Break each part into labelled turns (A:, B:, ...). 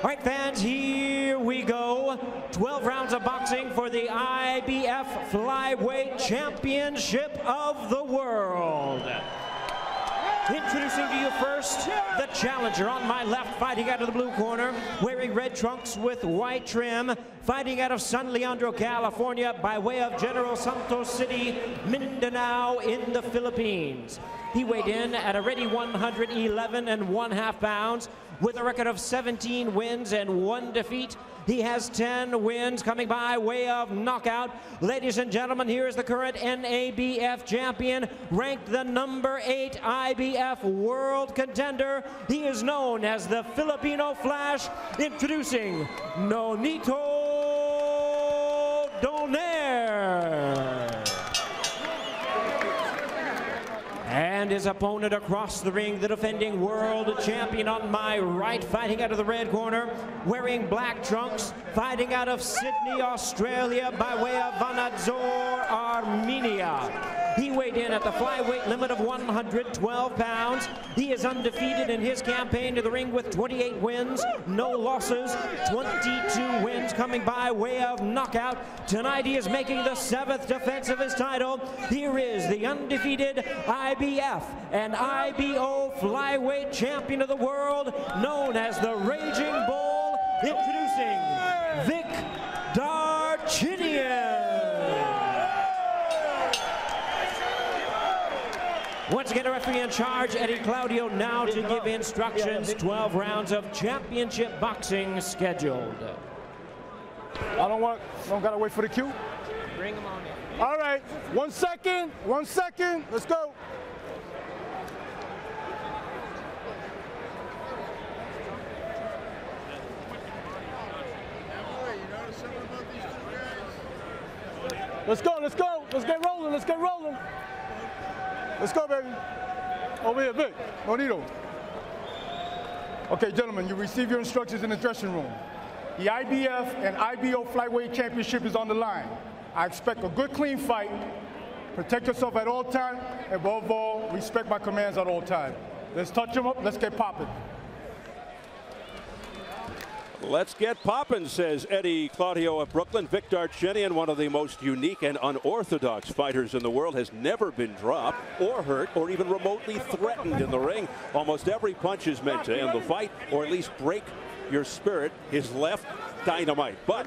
A: All right, fans, here we go. 12 rounds of boxing for the IBF Flyweight Championship of the World. Introducing to you first, the challenger on my left, fighting out of the blue corner, wearing red trunks with white trim, fighting out of San Leandro, California, by way of General Santos City, Mindanao in the Philippines. He weighed in at a ready 111 1/2 pounds, with a record of 17 wins and 1 defeat. He has 10 wins coming by way of knockout. Ladies and gentlemen, here is the current NABF champion, ranked the #8 IBF world contender. He is known as the Filipino Flash, introducing Nonito Donaire. And his opponent across the ring, the defending world champion on my right, fighting out of the red corner, wearing black trunks, fighting out of Sydney, Australia, by way of Vanadzor, Armenia. He weighed in at the flyweight limit of 112 pounds. He is undefeated in his campaign to the ring with 28 wins, no losses, 22 wins coming by way of knockout. Tonight he is making the 7th defense of his title. Here is the undefeated IBF and IBO flyweight champion of the world, known as the Raging Bull, introducing Vic Darchinyan. Once again, a referee in charge, Eddie Claudio, now to give instructions. 12 rounds of championship boxing scheduled.
B: I don't gotta wait for the cue.
A: Bring him on in.
B: All right, 1 second, 1 second, let's go. Let's go, let's go, let's get rolling, let's get rolling. Let's go, baby. Over here, Vic, Nonito. Okay, gentlemen, you receive your instructions in the dressing room. The IBF and IBO Flyweight Championship is on the line. I expect a good, clean fight. Protect yourself at all times, and above all, respect my commands at all times. Let's touch them up, let's get popping.
C: Let's get poppin', says Eddie Claudio of Brooklyn. Vic Darchinyan, one of the most unique and unorthodox fighters in the world, has never been dropped or hurt or even remotely threatened in the ring. Almost every punch is meant to end the fight or at least break your spirit. His left, dynamite. But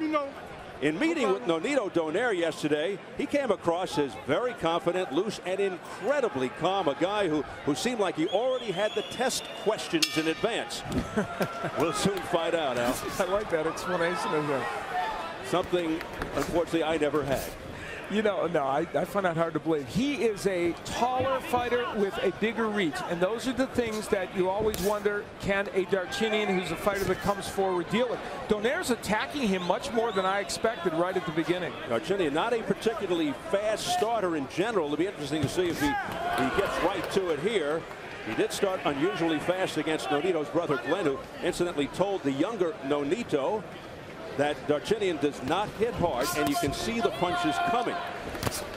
C: in meeting with Nonito Donaire yesterday, he came across as very confident, loose, and incredibly calm. A guy who seemed like he already had the test questions in advance. We'll soon find out, Al.
D: I like that explanation of that.
C: Something, unfortunately, I never had.
D: You know, no, I find that hard to believe. He is a taller fighter with a bigger reach, and those are the things that you always wonder, can a Darchinyan, who's a fighter that comes forward, deal with? Donaire's attacking him much more than I expected right at the beginning.
C: Darchinyan, not a particularly fast starter in general. It'll be interesting to see if he gets right to it here. He did start unusually fast against Nonito's brother Glenn, who incidentally told the younger Nonito that Darchinyan does not hit hard, and you can see the punches coming.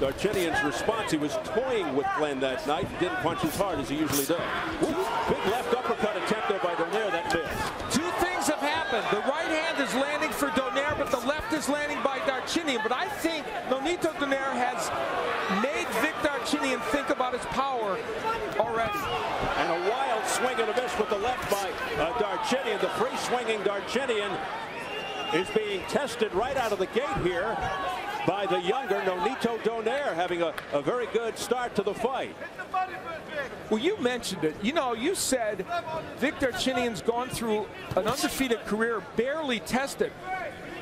C: Darchinyan's response, he was toying with Glenn that night. He didn't punch as hard as he usually does. Ooh, big left uppercut attempt there by Donaire, that missed.
D: Two things have happened. The right hand is landing for Donaire, but the left is landing by Darchinyan. But I think Nonito Donaire has made Vic Darchinyan think about his power already.
C: And a wild swing and a miss with the left by Darchinyan. The free-swinging Darchinyan is being tested right out of the gate here by the younger Nonito Donaire, having a very good start to the fight.
D: Well, you mentioned it. You know, you said Vic Darchinyan's gone through an undefeated career, barely tested.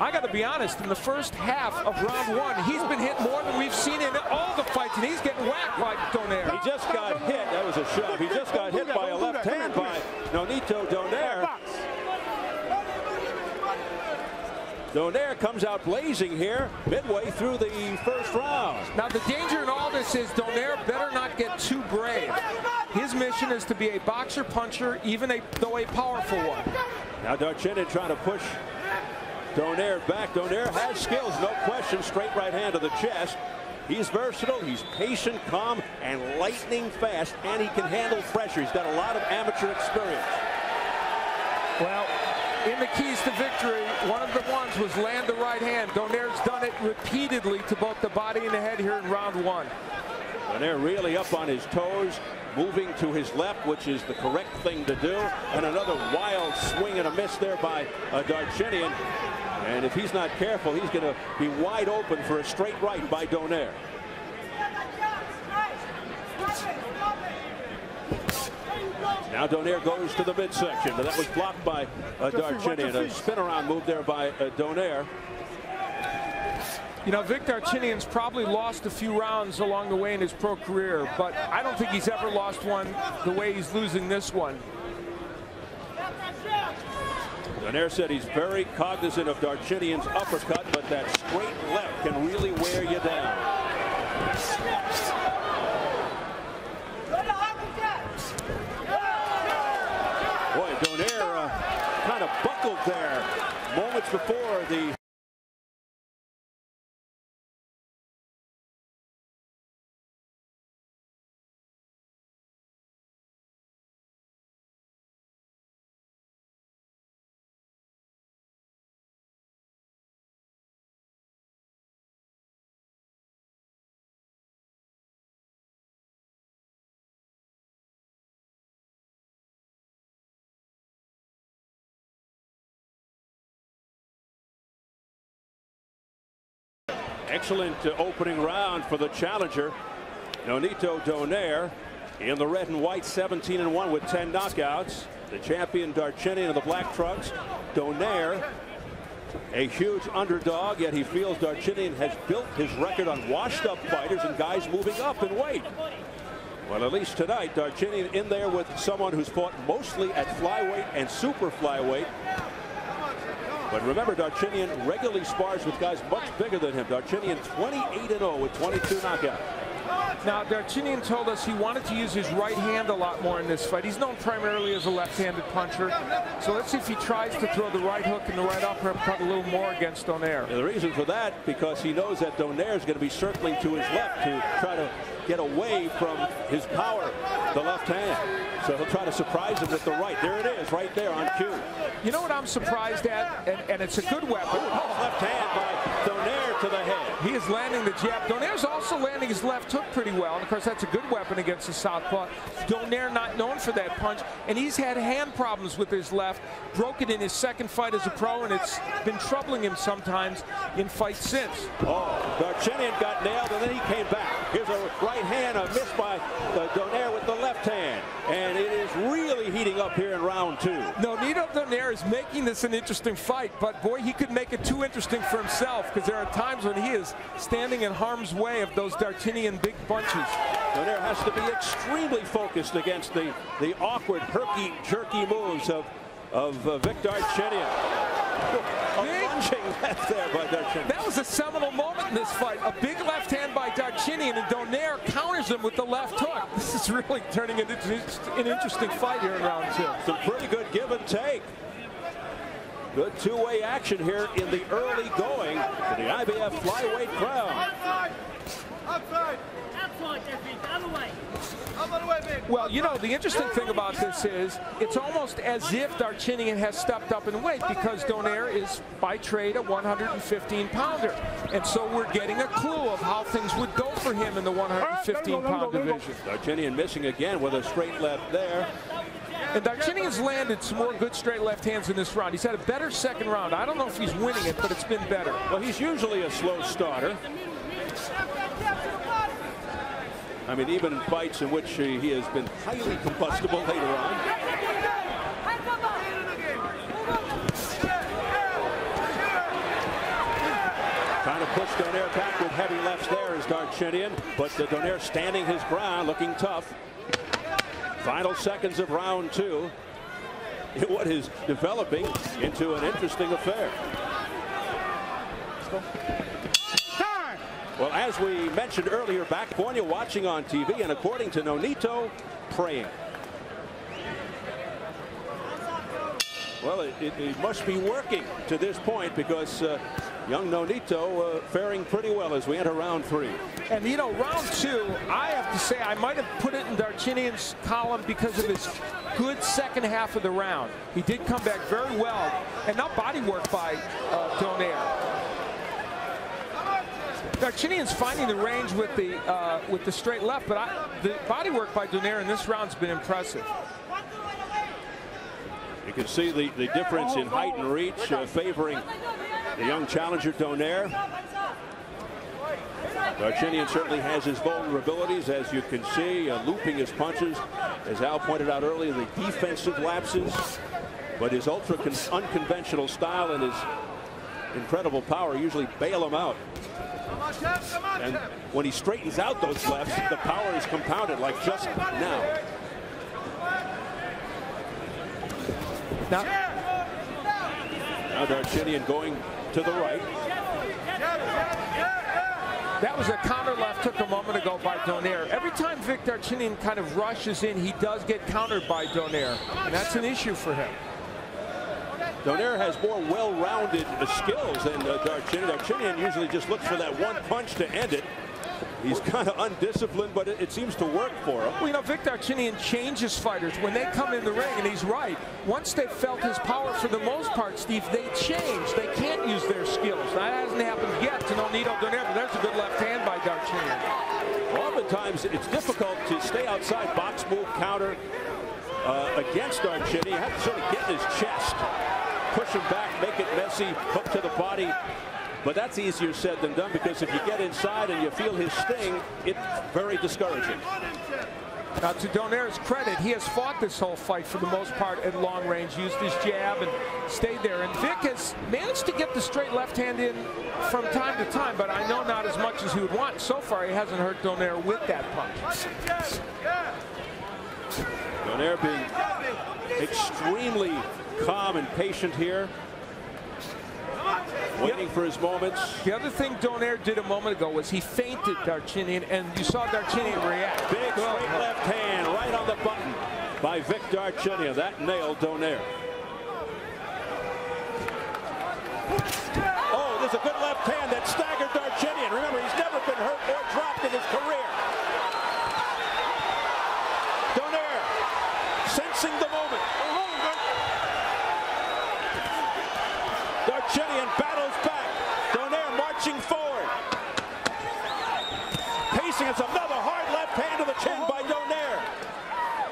D: I got to be honest, in the first half of round 1, he's been hit more than we've seen in all the fights, and he's getting whacked by Donaire.
C: He just got hit. That was a shove. He just got hit by a left hand by Nonito Donaire. Donaire comes out blazing here midway through the first round.
D: Now the danger in all this is Donaire better not get too brave. His mission is to be a boxer puncher, even though a powerful one.
C: Now Darchinyan trying to push Donaire back. Donaire has skills, no question. Straight right hand to the chest. He's versatile, he's patient, calm, and lightning fast, and he can handle pressure. He's got a lot of amateur experience.
D: Well, in the keys to victory, one of the ones was land the right hand. Donaire's done it repeatedly to both the body and the head here in round one.
C: Donaire really up on his toes, moving to his left, which is the correct thing to do. And another wild swing and a miss there by Darchinyan. And if he's not careful, he's going to be wide open for a straight right by Donaire. Now Donaire goes to the midsection, but that was blocked by Darchinyan. A spin around move there by Donaire.
D: You know, Vic Darchinyan's probably lost a few rounds along the way in his pro career, but I don't think he's ever lost one the way he's losing this one.
C: Donaire said he's very cognizant of Darchinyan's uppercut, but that straight left can really wear you down. Boy, Donaire kind of buckled there moments before the excellent opening round for the challenger. Nonito Donaire in the red and white, 17-1 with 10 knockouts. The champion Darchinyan of the Black Trucks. Donaire, a huge underdog, yet he feels Darchinyan has built his record on washed-up fighters and guys moving up in weight. Well, at least tonight, Darchinyan in there with someone who's fought mostly at flyweight and super flyweight. But remember, Darchinyan regularly spars with guys much bigger than him. Darchinyan 28-0 with 22 knockouts.
D: Now, Darchinyan told us he wanted to use his right hand a lot more in this fight. He's known primarily as a left-handed puncher. So let's see if he tries to throw the right hook and the right uppercut a little more against Donaire.
C: The reason for that, because he knows that Donaire is going to be circling to his left to try to get away from his power, the left hand. So he'll try to surprise him with the right. There it is, right there on cue.
D: You know what I'm surprised at, and it's a good weapon.
C: Left hand by Donaire to the head.
D: He is landing the jab. Donaire's also landing his left hook pretty well, and of course that's a good weapon against the southpaw. Donaire not known for that punch, and he's had hand problems with his left. Broke it in his second fight as a pro, and it's been troubling him sometimes in fights since.
C: Oh, Darchinyan got nailed, and then he came back. Here's a right hand, a miss by Donaire with the left hand. And it is really heating up here in round two.
D: Nonito Donaire is making this an interesting fight, but boy, he could make it too interesting for himself, because there are times when he is standing in harm's way of those Darchinyan big punches.
C: Donaire has to be extremely focused against the awkward, herky-jerky moves of Vic Darchinyan. Lunging left there by Darchinyan.
D: That was a seminal moment in this fight. A big left hand by Darchinyan, and Donaire counters him with the left hook. This is really turning into an interesting fight here in round two.
C: Some pretty good give and take. Good two-way action here in the early going for the IBF flyweight crown.
E: Outside.
D: Well, you know, the interesting thing about this is it's almost as if Darchinyan has stepped up in weight, because Donaire is by trade a 115-pounder. And so we're getting a clue of how things would go for him in the 115-pound division.
C: Darchinyan missing again with a straight left there.
D: And Darchinyan's landed some more good straight left hands in this round. He's had a better second round. I don't know if he's winning it, but it's been better.
C: Well, he's usually a slow starter. I mean, even in fights in which he has been highly combustible later on. Trying to push Donaire back with heavy lefts there is Darchinyan, but Donaire standing his ground, looking tough. Final seconds of round two. What is developing into an interesting affair. Well, as we mentioned earlier, back California watching on TV, and according to Nonito, praying. Well, it must be working to this point, because young Nonito faring pretty well as we enter round three.
D: And, you know, round two, I have to say I might have put it in Darchinyan's column because of his good second half of the round. He did come back very well, and now body work by Donaire. Darchinyan's finding the range with the straight left, but the body work by Donaire in this round's been impressive.
C: You can see the difference in height and reach favoring the young challenger Donaire. Darchinyan certainly has his vulnerabilities, as you can see, looping his punches. As Al pointed out earlier, the defensive lapses, but his unconventional style and his incredible power usually bail him out. And when he straightens out those lefts, the power is compounded, like just now.
D: Now
C: Darchinyan going to the right.
D: That was a counter left took a moment ago by Donaire. Every time Vic Darchinyan kind of rushes in, he does get countered by Donaire, and that's an issue for him.
C: Donaire has more well-rounded skills than Darchinyan. Darchinyan usually just looks for that one punch to end it. He's kind of undisciplined, but it seems to work for him.
D: Well, you know, Vic Darchinyan changes fighters when they come in the ring, and he's right. Once they've felt his power for the most part, Steve, they change. They can't use their skills. That hasn't happened yet to Nonito Donaire, but there's a good left hand by Darchinyan.
C: Well, oftentimes, it's difficult to stay outside box move counter against Darchinyan. You have to sort of get in his chest, push him back, make it messy, hook to the body. But that's easier said than done, because if you get inside and you feel his sting, it's very discouraging.
D: Now, to Donaire's credit, he has fought this whole fight for the most part at long range, used his jab and stayed there. And Vic has managed to get the straight left hand in from time to time, but I know not as much as he would want. So far, he hasn't hurt Donaire with that punch.
C: Donaire being extremely calm and patient here, waiting for his moments.
D: The other thing Donaire did a moment ago was he feinted Darchinyan, and you saw Darchinyan react.
C: Big straight left hand right on the button by Vic Darchinyan. That nailed Donaire. Oh, there's a good left hand that staggered Darchinyan. Remember, he's never been hurt or dropped in his career. Donaire sensing the moment. Darchinyan battles back. Donaire marching forward. Pacing, it's another hard left hand to the chin by Donaire.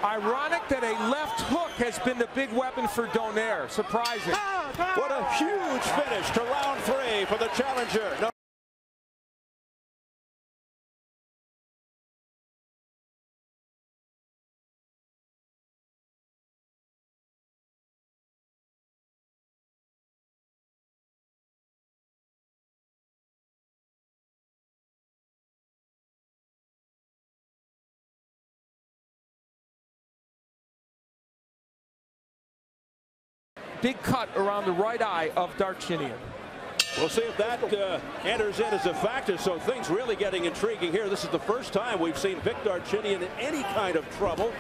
D: Ironic that a left hook has been the big weapon for Donaire. Surprising.
C: What a huge finish to round 3 for the challenger.
D: Big cut around the right eye of Darchinyan.
C: We'll see if that enters in as a factor. So things really getting intriguing here. This is the first time we've seen Vic Darchinyan in any kind of trouble.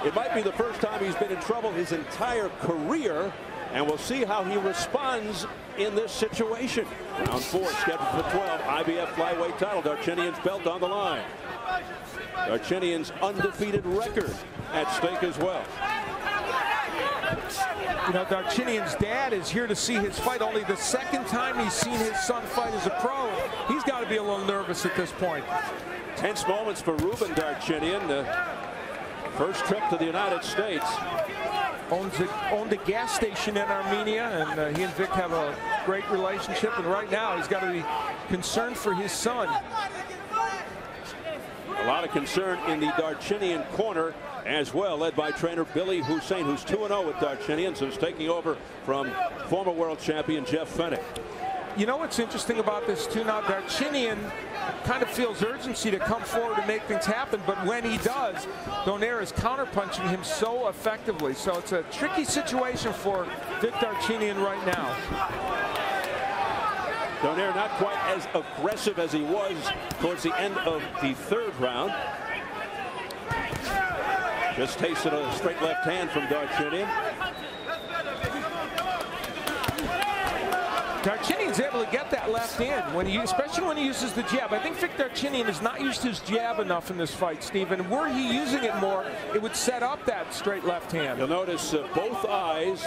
C: It might be the first time he's been in trouble his entire career, and we'll see how he responds in this situation. Round 4 scheduled for 12, IBF flyweight title. Darchinyan's belt on the line. Darchinyan's undefeated record at stake as well.
D: You know, Darchinyan's dad is here to see his fight. Only the second time he's seen his son fight as a pro. He's got to be a little nervous at this point.
C: Tense moments for Ruben Darchinyan. First trip to the United States.
D: Owned a gas station in Armenia, and he and Vic have a great relationship. And right now, he's got to be concerned for his son.
C: A lot of concern in the Darchinyan corner as well, led by trainer Billy Hussein, who's 2-0 with Darchinyan, so he's taking over from former world champion Jeff Fenech.
D: You know what's interesting about this too? Now Darchinyan kind of feels urgency to come forward and make things happen, but when he does, Donaire is counterpunching him so effectively. So it's a tricky situation for Vic Darchinyan right now.
C: Donaire not quite as aggressive as he was towards the end of the 3rd round. Just tasted a straight left hand from Darchinyan.
D: Darchinyan's able to get that left in, especially when he uses the jab. I think Vic Darchinyan has not used his jab enough in this fight, Steve. And were he using it more, it would set up that straight left hand.
C: You'll notice both eyes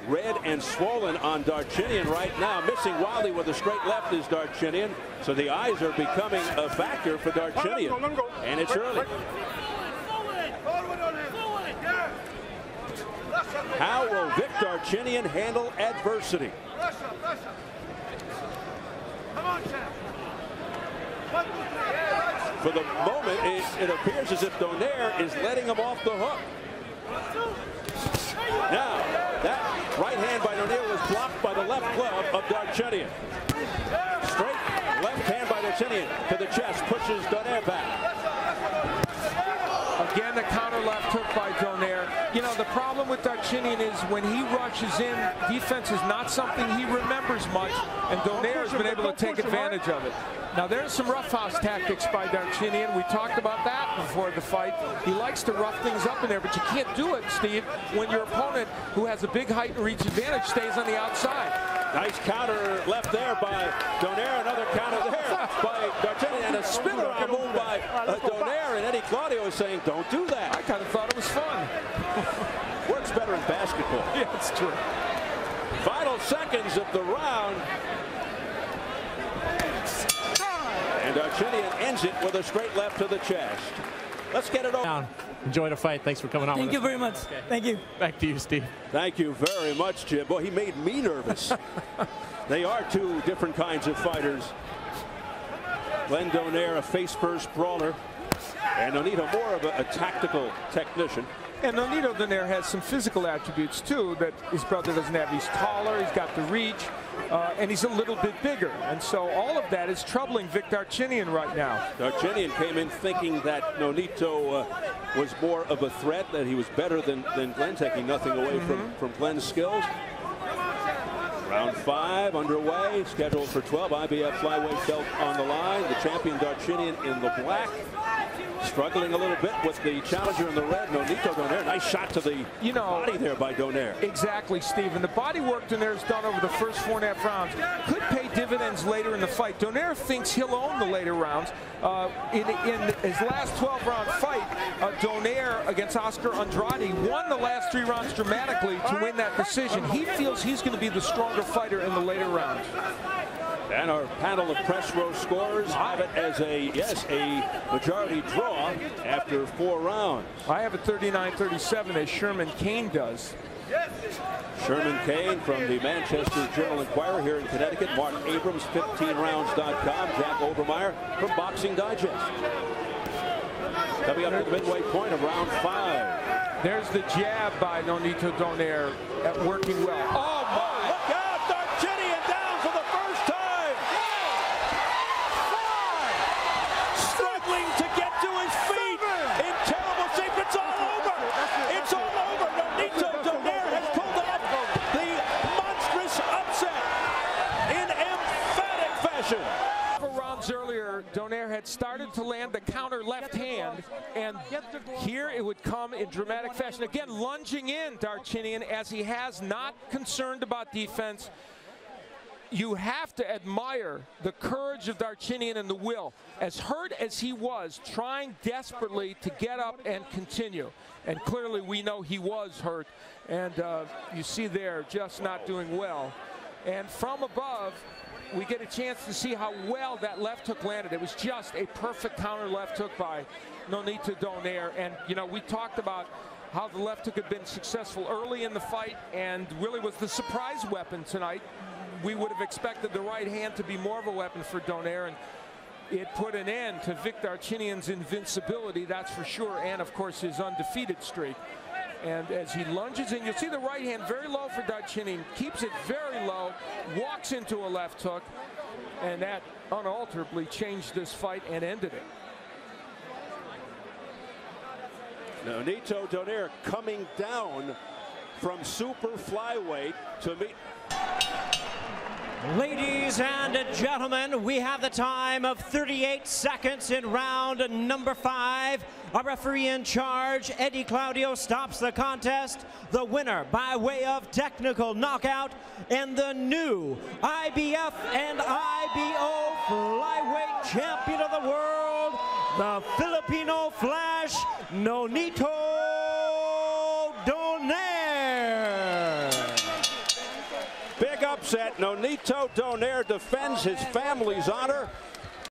C: red and swollen on Darchinyan right now. Missing wildly with a straight left is Darchinyan. So the eyes are becoming a factor for Darchinyan. And it's early. How will Vic Darchinyan handle adversity? For the moment, it appears as if Donaire is letting him off the hook. Now, that right hand by Donaire was blocked by the left glove of Darchinyan. Straight left hand by Darchinyan to the chest, pushes Donaire back.
D: Again, the counter left hook by Donaire. You know, the problem with Darchinyan is when he rushes in, defense is not something he remembers much, and Donaire has been able to take advantage of it. Now, there's some roughhouse tactics by Darchinyan. We talked about that before the fight. He likes to rough things up in there, but you can't do it, Steve, when your opponent, who has a big height and reach advantage, stays on the outside.
C: Nice counter left there by Donaire. Another counter there by Darchinyan, and a spinner on move by Donaire. And Eddie Claudio is saying, don't do that.
D: I kind of thought it was fun.
C: Works better in basketball.
D: Yeah, it's true.
C: Final seconds of the round. And Darchinyan ends it with a straight left to the chest. Let's get it over.
F: Enjoy the fight. Thanks for coming on.
G: Thank you very much. Thank you.
F: Back to you, Steve.
C: Thank you very much, Jim. Boy, he made me nervous. They are two different kinds of fighters. Glenn Donaire, a face-first brawler, and Nonito more of a tactical technician.
D: And Nonito Donaire has some physical attributes, too, that his brother doesn't have. He's taller, he's got the reach, and he's a little bit bigger. And so all of that is troubling Vic Darchinyan right now.
C: Darchinyan came in thinking that Nonito was more of a threat, that he was better than Glenn, taking nothing away from Glenn's skills. Round 5 underway, scheduled for 12. IBF flyweight belt on the line. The champion Darchinyan in the black. Struggling a little bit with the challenger in the red, Nonito Donaire. Nice shot to the body there by Donaire.
D: Exactly, Steve. And the body work Donaire's done over the first 4.5 rounds could pay dividends later in the fight. Donaire thinks he'll own the later rounds. In his last 12-round fight, Donaire against Oscar Andrade won the last 3 rounds dramatically to win that decision. He feels he's going to be the stronger fighter in the later rounds.
C: And our panel of press row scorers have it as a majority draw after 4 rounds.
D: I have a 39-37 as Sherman Cain does.
C: Sherman Cain from the Manchester Journal-Inquirer here in Connecticut. Mark Abrams, 15rounds.com. Jack Obermeyer from Boxing Digest. Coming up at the midway point of round 5.
D: There's the jab by Nonito Donaire working well. Oh, my!
C: Look out! Darchinyan down for the first time! Struggling to get to his feet! In terrible shape. It's all over! It's all over! Nonito Donaire has pulled off the monstrous upset in emphatic fashion.
D: Earlier, Donaire had started to land the counter left hand, and here it would come in dramatic fashion. Again, lunging in Darchinyan as he has, not concerned about defense. You have to admire the courage of Darchinyan and the will. As hurt as he was, trying desperately to get up and continue. And clearly we know he was hurt, and you see there just not doing well. And from above, we get a chance to see how well that left hook landed. It was just a perfect counter left hook by Nonito Donaire. And, you know, we talked about how the left hook had been successful early in the fight and really was the surprise weapon tonight. We would have expected the right hand to be more of a weapon for Donaire, and it put an end to Vic Darchinyan's invincibility, that's for sure, and, of course, his undefeated streak. And as he lunges in, you'll see the right hand very low for Darchinyan, keeps it very low, walks into a left hook, and that unalterably changed this fight and ended it.
C: Nonito Donaire coming down from super flyweight to meet.
A: Ladies and gentlemen, we have the time of 38 seconds in round number 5. Our referee in charge, Eddie Claudio, stops the contest. The winner by way of technical knockout and the new IBF and IBO flyweight champion of the world, the Filipino Flash, Nonito Donaire.
C: Big upset. Nonito Donaire defends his family's honor